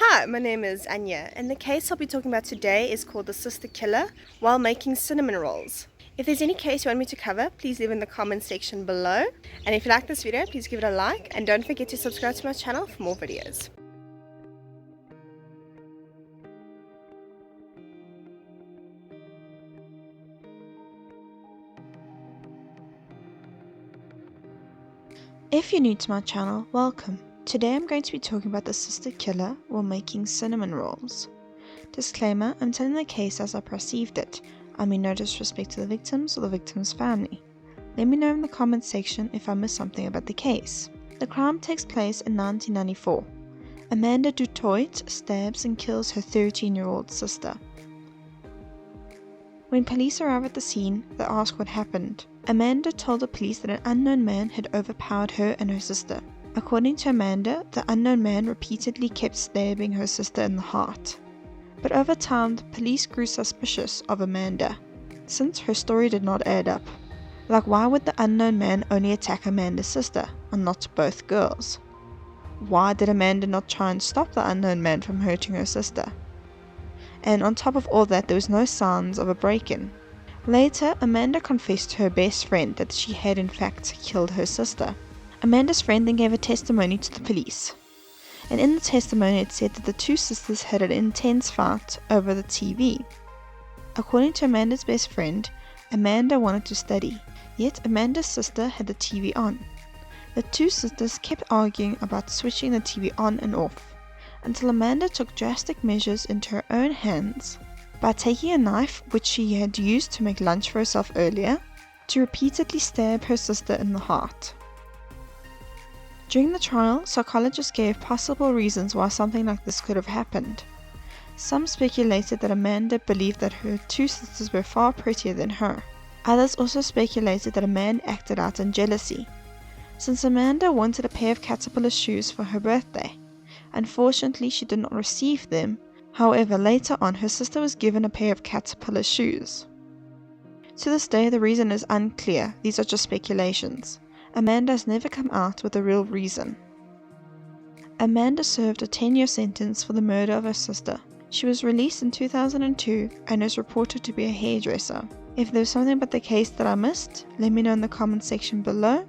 Hi, my name is Anya, and the case I'll be talking about today is called the sister killer while making cinnamon rolls. If there's any case you want me to cover, please leave in the comment section below. And if you like this video, please give it a like, and don't forget to subscribe to my channel for more videos. If you're new to my channel, welcome. Today I'm going to be talking about the sister killer while making cinnamon rolls. Disclaimer, I'm telling the case as I perceived it. I mean no disrespect to the victims or the victim's family. Let me know in the comments section if I missed something about the case. The crime takes place in 1994. Amanda Dutoit stabs and kills her 13-year-old sister. When police arrive at the scene, they ask what happened. Amanda told the police that an unknown man had overpowered her and her sister. According to Amanda, the unknown man repeatedly kept stabbing her sister in the heart. But over time, the police grew suspicious of Amanda, since her story did not add up. Like, why would the unknown man only attack Amanda's sister, and not both girls? Why did Amanda not try and stop the unknown man from hurting her sister? And on top of all that, there was no signs of a break-in. Later, Amanda confessed to her best friend that she had in fact killed her sister. Amanda's friend then gave a testimony to the police. And in the testimony it said that the two sisters had an intense fight over the TV. According to Amanda's best friend, Amanda wanted to study, yet Amanda's sister had the TV on. The two sisters kept arguing about switching the TV on and off, until Amanda took drastic measures into her own hands by taking a knife, which she had used to make lunch for herself earlier, to repeatedly stab her sister in the heart. During the trial, psychologists gave possible reasons why something like this could have happened. Some speculated that Amanda believed that her two sisters were far prettier than her. Others also speculated that Amanda acted out in jealousy, since Amanda wanted a pair of caterpillar shoes for her birthday. Unfortunately, she did not receive them. However, later on, her sister was given a pair of caterpillar shoes. To this day, the reason is unclear. These are just speculations. Amanda has never come out with a real reason. Amanda served a 10-year sentence for the murder of her sister. She was released in 2002 and is reported to be a hairdresser. If there's something about the case that I missed, let me know in the comment section below.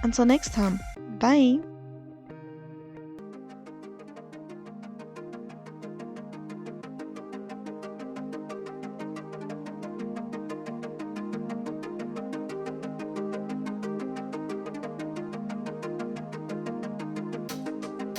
Until next time, bye!